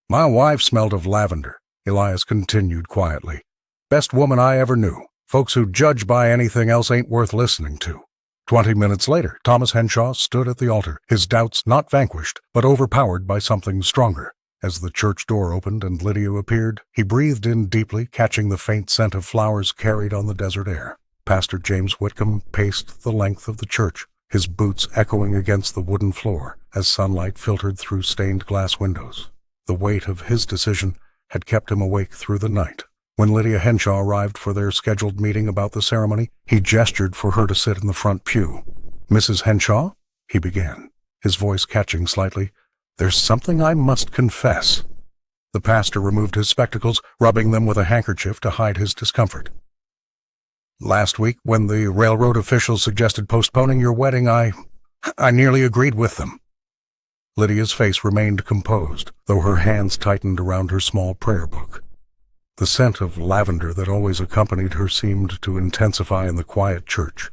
"My wife smelled of lavender," Elias continued quietly. "Best woman I ever knew. Folks who judge by anything else ain't worth listening to." 20 minutes later, Thomas Henshaw stood at the altar, his doubts not vanquished, but overpowered by something stronger. As the church door opened and Lydia appeared, he breathed in deeply, catching the faint scent of flowers carried on the desert air. Pastor James Whitcomb paced the length of the church, his boots echoing against the wooden floor as sunlight filtered through stained glass windows. The weight of his decision had kept him awake through the night. When Lydia Henshaw arrived for their scheduled meeting about the ceremony, he gestured for her to sit in the front pew. "Mrs. Henshaw," he began, his voice catching slightly, "there's something I must confess." The pastor removed his spectacles, rubbing them with a handkerchief to hide his discomfort. "Last week, when the railroad officials suggested postponing your wedding, I nearly agreed with them." Lydia's face remained composed, though her hands tightened around her small prayer book. The scent of lavender that always accompanied her seemed to intensify in the quiet church.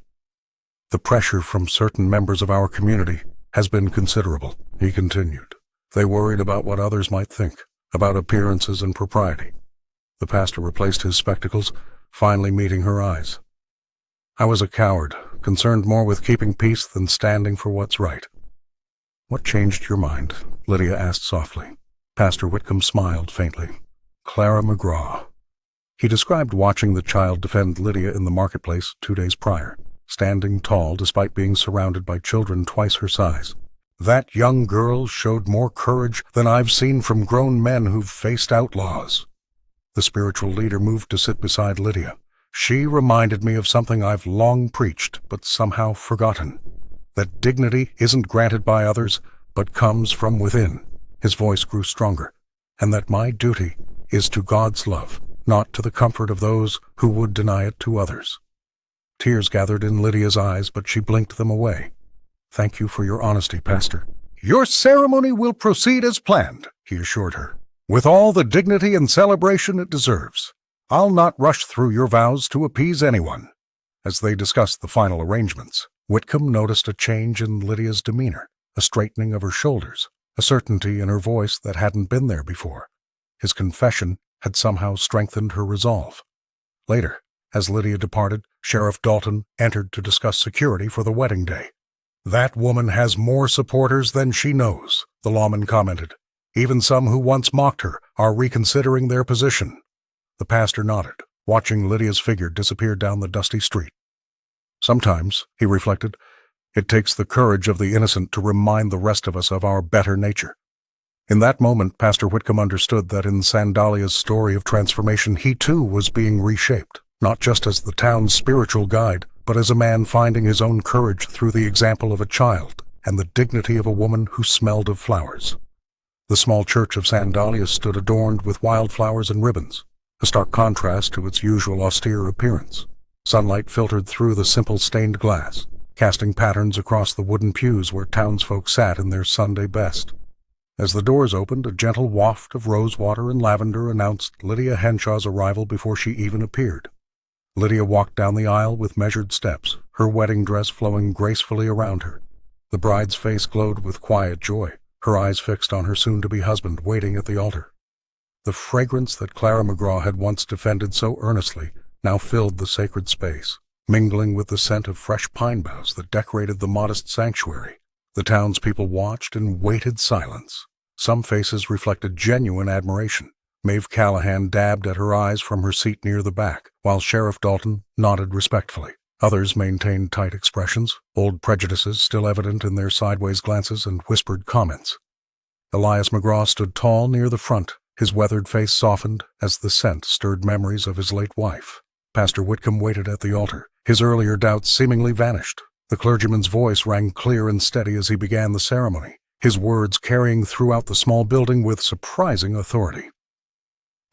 "The pressure from certain members of our community has been considerable," he continued. "They worried about what others might think, about appearances and propriety." The pastor replaced his spectacles, finally meeting her eyes. "I was a coward, concerned more with keeping peace than standing for what's right." "What changed your mind?" Lydia asked softly. Pastor Whitcomb smiled faintly. "Clara McGraw." He described watching the child defend Lydia in the marketplace 2 days prior, standing tall despite being surrounded by children twice her size. "That young girl showed more courage than I've seen from grown men who've faced outlaws." The spiritual leader moved to sit beside Lydia. "She reminded me of something I've long preached but somehow forgotten. That dignity isn't granted by others, but comes from within." His voice grew stronger. "And that my duty is to God's love, not to the comfort of those who would deny it to others." Tears gathered in Lydia's eyes, but she blinked them away. "Thank you for your honesty, Pastor." "Your ceremony will proceed as planned," he assured her, "with all the dignity and celebration it deserves. I'll not rush through your vows to appease anyone." As they discussed the final arrangements, Whitcomb noticed a change in Lydia's demeanor, a straightening of her shoulders, a certainty in her voice that hadn't been there before. His confession had somehow strengthened her resolve. Later, as Lydia departed, Sheriff Dalton entered to discuss security for the wedding day. "That woman has more supporters than she knows," the lawman commented. "Even some who once mocked her are reconsidering their position." The pastor nodded, watching Lydia's figure disappear down the dusty street. "Sometimes," he reflected, "it takes the courage of the innocent to remind the rest of us of our better nature." In that moment, Pastor Whitcomb understood that in Sandalia's story of transformation, he too was being reshaped, not just as the town's spiritual guide, but as a man finding his own courage through the example of a child and the dignity of a woman who smelled of flowers. The small church of Sandalia stood adorned with wildflowers and ribbons, a stark contrast to its usual austere appearance. Sunlight filtered through the simple stained glass, casting patterns across the wooden pews where townsfolk sat in their Sunday best. As the doors opened, a gentle waft of rosewater and lavender announced Lydia Henshaw's arrival before she even appeared. Lydia walked down the aisle with measured steps, her wedding dress flowing gracefully around her. The bride's face glowed with quiet joy, her eyes fixed on her soon-to-be husband waiting at the altar. The fragrance that Clara McGraw had once defended so earnestly now filled the sacred space, mingling with the scent of fresh pine boughs that decorated the modest sanctuary. The townspeople watched in waited silence. Some faces reflected genuine admiration. Maeve Callahan dabbed at her eyes from her seat near the back, while Sheriff Dalton nodded respectfully. Others maintained tight expressions, old prejudices still evident in their sideways glances and whispered comments. Elias McGraw stood tall near the front, his weathered face softened as the scent stirred memories of his late wife. Pastor Whitcomb waited at the altar. His earlier doubts seemingly vanished. The clergyman's voice rang clear and steady as he began the ceremony, his words carrying throughout the small building with surprising authority.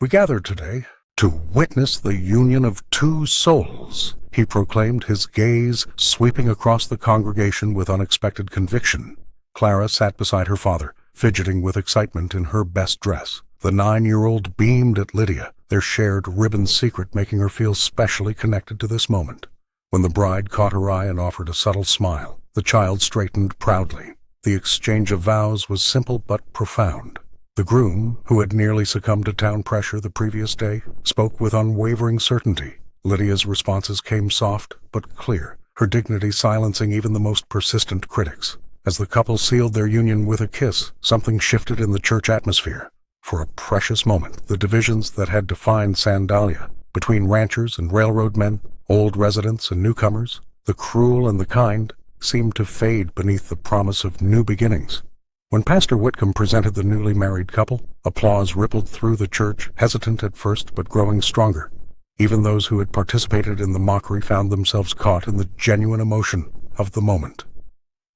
"We gather today to witness the union of two souls," he proclaimed, his gaze sweeping across the congregation with unexpected conviction. Clara sat beside her father, fidgeting with excitement in her best dress. The 9-year-old beamed at Lydia, their shared ribbon secret making her feel specially connected to this moment. When the bride caught her eye and offered a subtle smile, the child straightened proudly. The exchange of vows was simple but profound. The groom, who had nearly succumbed to town pressure the previous day, spoke with unwavering certainty. Lydia's responses came soft but clear, her dignity silencing even the most persistent critics. As the couple sealed their union with a kiss, something shifted in the church atmosphere. For a precious moment, the divisions that had defined Sandalia, between ranchers and railroad men, old residents and newcomers, the cruel and the kind, seemed to fade beneath the promise of new beginnings. When Pastor Whitcomb presented the newly married couple, applause rippled through the church, hesitant at first but growing stronger. Even those who had participated in the mockery found themselves caught in the genuine emotion of the moment.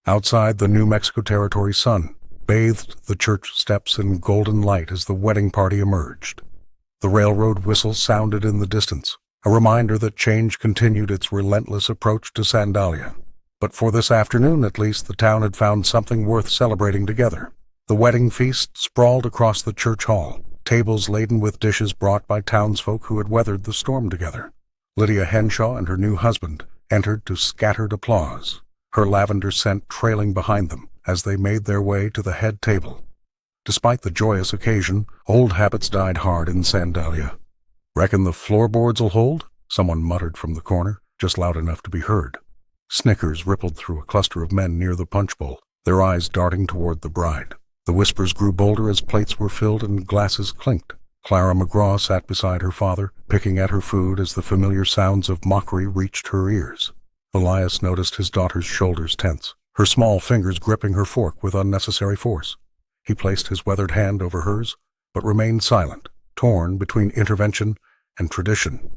Outside, the New Mexico Territory sun bathed the church steps in golden light as the wedding party emerged. The railroad whistle sounded in the distance, a reminder that change continued its relentless approach to Sandalia. But for this afternoon, at least, the town had found something worth celebrating together. The wedding feast sprawled across the church hall, tables laden with dishes brought by townsfolk who had weathered the storm together. Lydia Henshaw and her new husband entered to scattered applause, her lavender scent trailing behind them as they made their way to the head table. Despite the joyous occasion, old habits died hard in Sandalia. "Reckon the floorboards'll hold?" someone muttered from the corner, just loud enough to be heard. Snickers rippled through a cluster of men near the punch bowl, their eyes darting toward the bride. The whispers grew bolder as plates were filled and glasses clinked. Clara McGraw sat beside her father, picking at her food as the familiar sounds of mockery reached her ears. Elias noticed his daughter's shoulders tense, her small fingers gripping her fork with unnecessary force. He placed his weathered hand over hers, but remained silent, torn between intervention and tradition.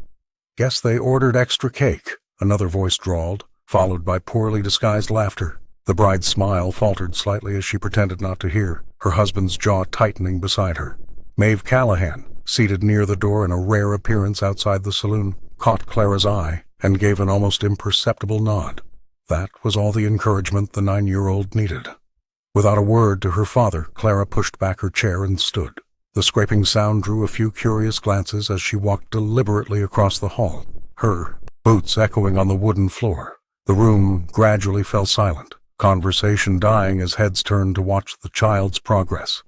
"Guess they ordered extra cake," another voice drawled, followed by poorly disguised laughter. The bride's smile faltered slightly as she pretended not to hear, her husband's jaw tightening beside her. Maeve Callahan, seated near the door in a rare appearance outside the saloon, caught Clara's eye and gave an almost imperceptible nod. That was all the encouragement the 9-year-old needed. Without a word to her father, Clara pushed back her chair and stood. The scraping sound drew a few curious glances as she walked deliberately across the hall, her boots echoing on the wooden floor. The room gradually fell silent, conversation dying as heads turned to watch the child's progress.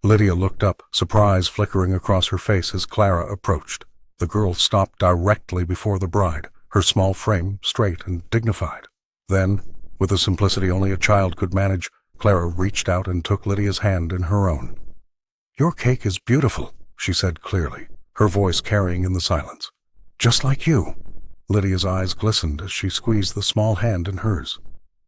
Lydia looked up, surprise flickering across her face as Clara approached. The girl stopped directly before the bride, her small frame straight and dignified. Then, with a simplicity only a child could manage, Clara reached out and took Lydia's hand in her own. "Your cake is beautiful," she said clearly, her voice carrying in the silence. "Just like you." Lydia's eyes glistened as she squeezed the small hand in hers.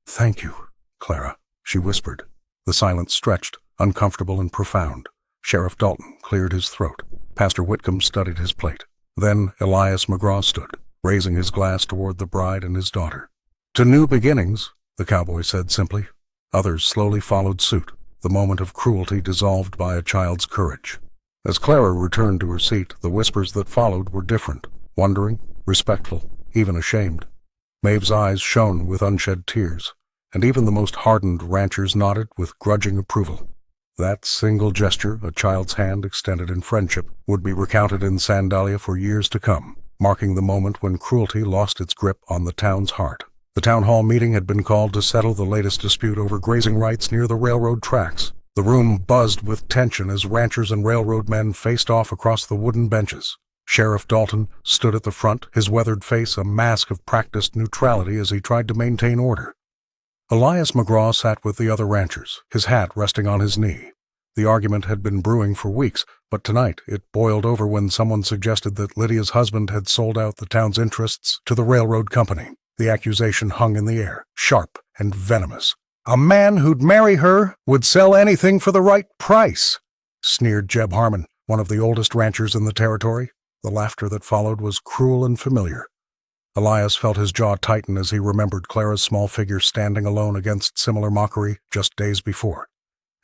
"Thank you, Clara," she whispered. The silence stretched, uncomfortable and profound. Sheriff Dalton cleared his throat. Pastor Whitcomb studied his plate. Then Elias McGraw stood, raising his glass toward the bride and his daughter. "To new beginnings," the cowboy said simply. Others slowly followed suit, the moment of cruelty dissolved by a child's courage. As Clara returned to her seat, the whispers that followed were different, wondering, respectful, even ashamed. Maeve's eyes shone with unshed tears, and even the most hardened ranchers nodded with grudging approval. That single gesture, a child's hand extended in friendship, would be recounted in Sandalia for years to come, marking the moment when cruelty lost its grip on the town's heart. The town hall meeting had been called to settle the latest dispute over grazing rights near the railroad tracks. The room buzzed with tension as ranchers and railroad men faced off across the wooden benches. Sheriff Dalton stood at the front, his weathered face a mask of practiced neutrality as he tried to maintain order. Elias McGraw sat with the other ranchers, his hat resting on his knee. The argument had been brewing for weeks, but tonight it boiled over when someone suggested that Lydia's husband had sold out the town's interests to the railroad company. The accusation hung in the air, sharp and venomous. "A man who'd marry her would sell anything for the right price," sneered Jeb Harmon, one of the oldest ranchers in the territory. The laughter that followed was cruel and familiar. Elias felt his jaw tighten as he remembered Clara's small figure standing alone against similar mockery just days before.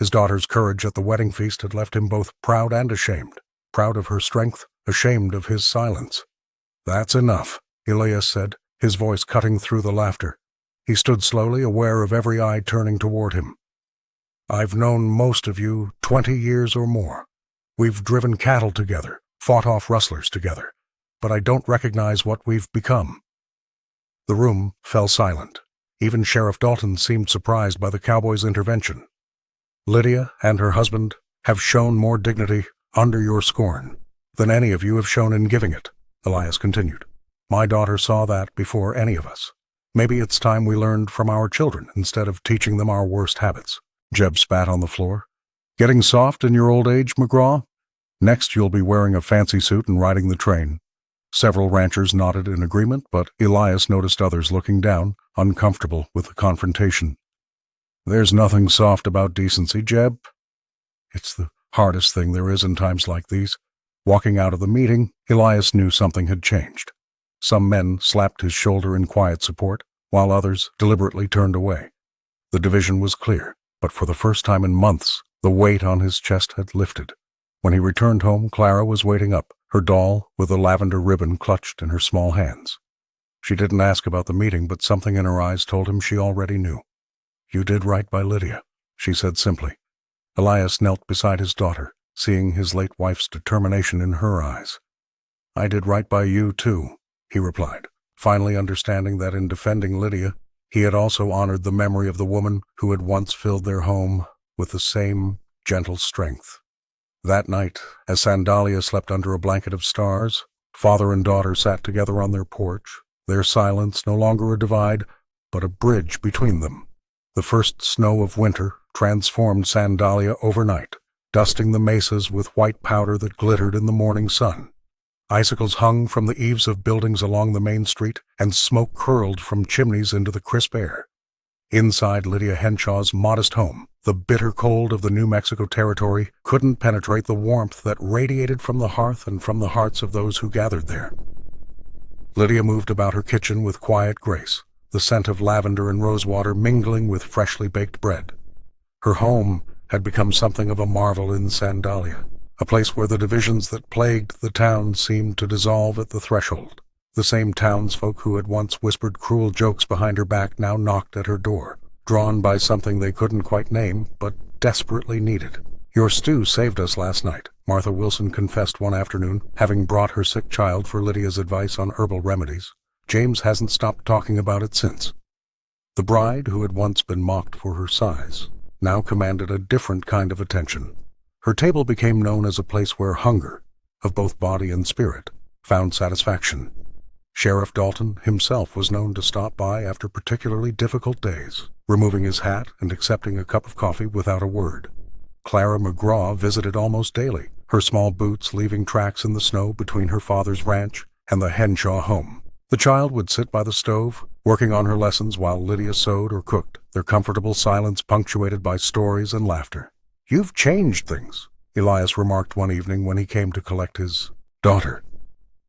His daughter's courage at the wedding feast had left him both proud and ashamed. Proud of her strength, ashamed of his silence. "That's enough," Elias said, his voice cutting through the laughter. He stood slowly, aware of every eye turning toward him. "I've known most of you 20 years or more. We've driven cattle together, fought off rustlers together, but I don't recognize what we've become." The room fell silent. Even Sheriff Dalton seemed surprised by the cowboy's intervention. "Lydia and her husband have shown more dignity under your scorn than any of you have shown in giving it," Elias continued. "My daughter saw that before any of us. Maybe it's time we learned from our children instead of teaching them our worst habits." Jeb spat on the floor. "Getting soft in your old age, McGraw? Next you'll be wearing a fancy suit and riding the train." Several ranchers nodded in agreement, but Elias noticed others looking down, uncomfortable with the confrontation. "There's nothing soft about decency, Jeb. It's the hardest thing there is in times like these." Walking out of the meeting, Elias knew something had changed. Some men slapped his shoulder in quiet support, while others deliberately turned away. The division was clear, but for the first time in months, the weight on his chest had lifted. When he returned home, Clara was waiting up, her doll with a lavender ribbon clutched in her small hands. She didn't ask about the meeting, but something in her eyes told him she already knew. "You did right by Lydia," she said simply. Elias knelt beside his daughter, seeing his late wife's determination in her eyes. "I did right by you, too," he replied, finally understanding that in defending Lydia, he had also honored the memory of the woman who had once filled their home with the same gentle strength. That night, as Sandalia slept under a blanket of stars, father and daughter sat together on their porch, their silence no longer a divide, but a bridge between them. The first snow of winter transformed Sandalia overnight, dusting the mesas with white powder that glittered in the morning sun. Icicles hung from the eaves of buildings along the main street, and smoke curled from chimneys into the crisp air. Inside Lydia Henshaw's modest home, the bitter cold of the New Mexico territory couldn't penetrate the warmth that radiated from the hearth and from the hearts of those who gathered there. Lydia moved about her kitchen with quiet grace, the scent of lavender and rosewater mingling with freshly baked bread. Her home had become something of a marvel in Sandalia, a place where the divisions that plagued the town seemed to dissolve at the threshold. The same townsfolk who had once whispered cruel jokes behind her back now knocked at her door, drawn by something they couldn't quite name, but desperately needed. "Your stew saved us last night," Martha Wilson confessed one afternoon, having brought her sick child for Lydia's advice on herbal remedies. "James hasn't stopped talking about it since." The bride, who had once been mocked for her size, now commanded a different kind of attention. Her table became known as a place where hunger, of both body and spirit, found satisfaction. Sheriff Dalton himself was known to stop by after particularly difficult days, removing his hat and accepting a cup of coffee without a word. Clara McGraw visited almost daily, her small boots leaving tracks in the snow between her father's ranch and the Henshaw home. The child would sit by the stove, working on her lessons while Lydia sewed or cooked, their comfortable silence punctuated by stories and laughter. "You've changed things," Elias remarked one evening when he came to collect his daughter.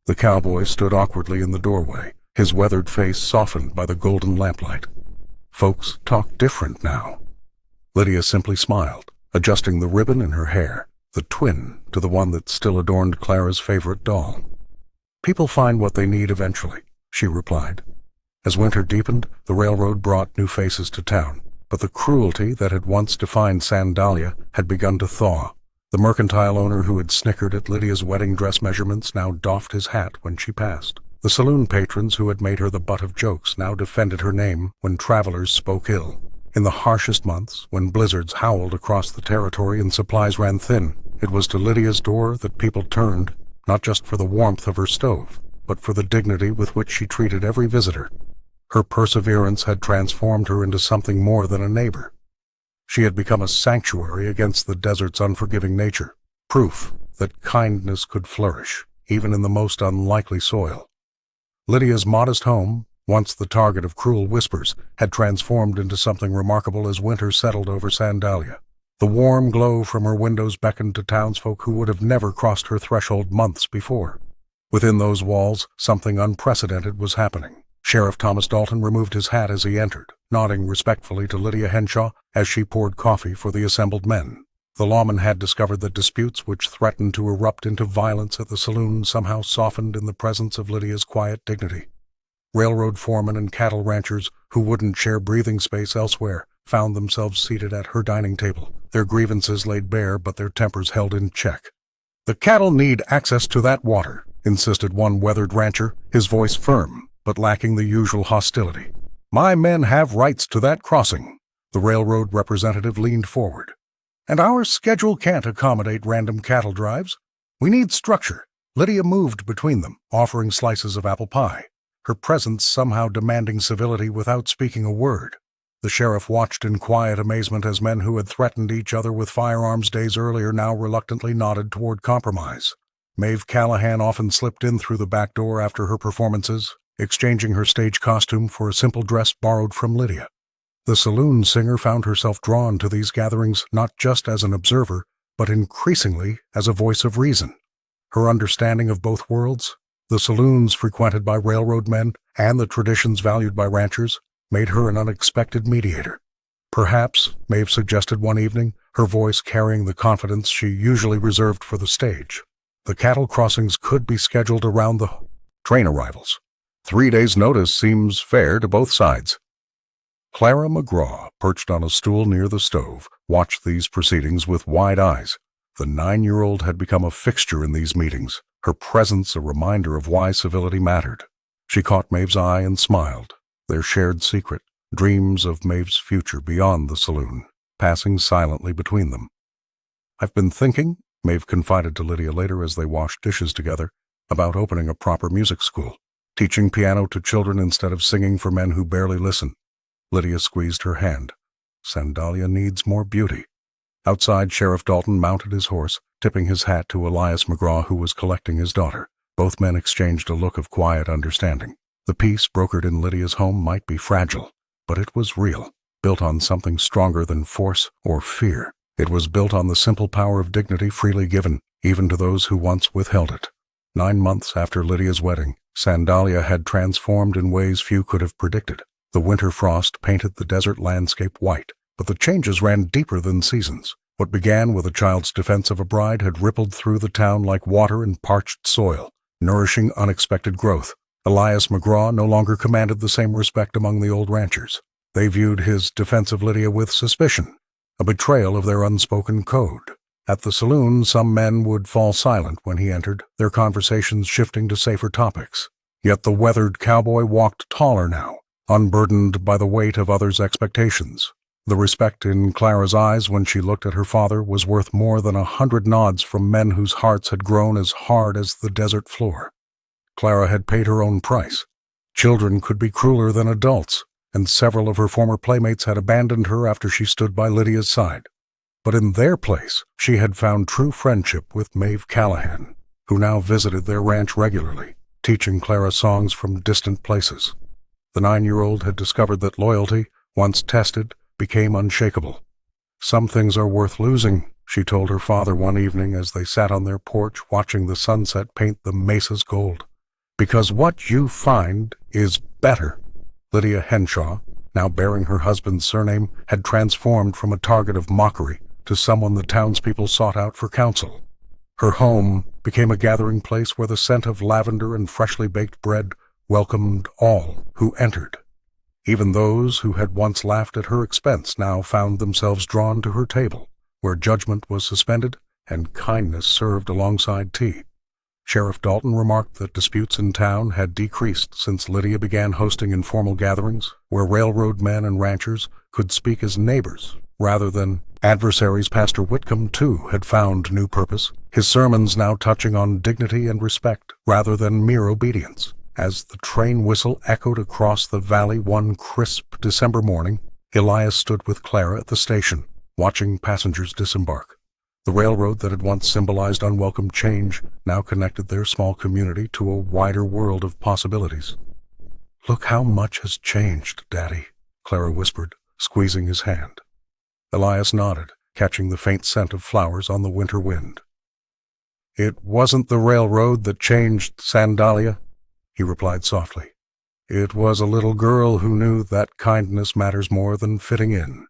The cowboy stood awkwardly in the doorway, his weathered face softened by the golden lamplight. "Folks talk different now." Lydia simply smiled, adjusting the ribbon in her hair, the twin to the one that still adorned Clara's favorite doll. "People find what they need eventually," she replied. As winter deepened, the railroad brought new faces to town, but the cruelty that had once defined Sandalia had begun to thaw. The mercantile owner who had snickered at Lydia's wedding dress measurements now doffed his hat when she passed. The saloon patrons who had made her the butt of jokes now defended her name when travelers spoke ill. In the harshest months, when blizzards howled across the territory and supplies ran thin, it was to Lydia's door that people turned, not just for the warmth of her stove, but for the dignity with which she treated every visitor. Her perseverance had transformed her into something more than a neighbor. She had become a sanctuary against the desert's unforgiving nature, proof that kindness could flourish, even in the most unlikely soil. Lydia's modest home, once the target of cruel whispers, had transformed into something remarkable as winter settled over Sandalia. The warm glow from her windows beckoned to townsfolk who would have never crossed her threshold months before. Within those walls, something unprecedented was happening. Sheriff Thomas Dalton removed his hat as he entered, nodding respectfully to Lydia Henshaw as she poured coffee for the assembled men. The lawman had discovered that disputes which threatened to erupt into violence at the saloon somehow softened in the presence of Lydia's quiet dignity. Railroad foremen and cattle ranchers who wouldn't share breathing space elsewhere found themselves seated at her dining table, their grievances laid bare but their tempers held in check. "The cattle need access to that water," insisted one weathered rancher, his voice firm but lacking the usual hostility. "My men have rights to that crossing." The railroad representative leaned forward. "And our schedule can't accommodate random cattle drives. We need structure." Lydia moved between them, offering slices of apple pie, her presence somehow demanding civility without speaking a word. The sheriff watched in quiet amazement as men who had threatened each other with firearms days earlier now reluctantly nodded toward compromise. Maeve Callahan often slipped in through the back door after her performances, exchanging her stage costume for a simple dress borrowed from Lydia. The saloon singer found herself drawn to these gatherings not just as an observer, but increasingly as a voice of reason. Her understanding of both worlds, the saloons frequented by railroad men and the traditions valued by ranchers, made her an unexpected mediator. Perhaps, Maeve suggested one evening, her voice carrying the confidence she usually reserved for the stage, the cattle crossings could be scheduled around the train arrivals. 3 days' notice seems fair to both sides. Clara McGraw, perched on a stool near the stove, watched these proceedings with wide eyes. The 9-year-old had become a fixture in these meetings, her presence a reminder of why civility mattered. She caught Maeve's eye and smiled, their shared secret, dreams of Maeve's future beyond the saloon, passing silently between them. "I've been thinking," Maeve confided to Lydia later as they washed dishes together, "about opening a proper music school, teaching piano to children instead of singing for men who barely listen." Lydia squeezed her hand. "Sandalia needs more beauty." Outside, Sheriff Dalton mounted his horse, tipping his hat to Elias McGraw, who was collecting his daughter. Both men exchanged a look of quiet understanding. The peace brokered in Lydia's home might be fragile, but it was real, built on something stronger than force or fear. It was built on the simple power of dignity freely given, even to those who once withheld it. 9 months after Lydia's wedding, Sandalia had transformed in ways few could have predicted. The winter frost painted the desert landscape white, but the changes ran deeper than seasons. What began with a child's defense of a bride had rippled through the town like water in parched soil, nourishing unexpected growth. Elias McGraw no longer commanded the same respect among the old ranchers. They viewed his defense of Lydia with suspicion, a betrayal of their unspoken code. At the saloon, some men would fall silent when he entered, their conversations shifting to safer topics. Yet the weathered cowboy walked taller now, unburdened by the weight of others' expectations. The respect in Clara's eyes when she looked at her father was worth more than 100 nods from men whose hearts had grown as hard as the desert floor. Clara had paid her own price. Children could be crueler than adults, and several of her former playmates had abandoned her after she stood by Lydia's side. But in their place, she had found true friendship with Maeve Callahan, who now visited their ranch regularly, teaching Clara songs from distant places. The 9-year-old had discovered that loyalty, once tested, became unshakable. "Some things are worth losing," she told her father one evening as they sat on their porch watching the sunset paint the mesas gold. "Because what you find is better." Lydia Henshaw, now bearing her husband's surname, had transformed from a target of mockery to someone the townspeople sought out for counsel. Her home became a gathering place where the scent of lavender and freshly baked bread welcomed all who entered. Even those who had once laughed at her expense now found themselves drawn to her table, where judgment was suspended and kindness served alongside tea. Sheriff Dalton remarked that disputes in town had decreased since Lydia began hosting informal gatherings where railroad men and ranchers could speak as neighbors rather than adversaries. Pastor Whitcomb, too, had found new purpose, his sermons now touching on dignity and respect rather than mere obedience. As the train whistle echoed across the valley one crisp December morning, Elias stood with Clara at the station, watching passengers disembark. The railroad that had once symbolized unwelcome change now connected their small community to a wider world of possibilities. "Look how much has changed, Daddy," Clara whispered, squeezing his hand. Elias nodded, catching the faint scent of flowers on the winter wind. "It wasn't the railroad that changed Sandalia," he replied softly. "It was a little girl who knew that kindness matters more than fitting in."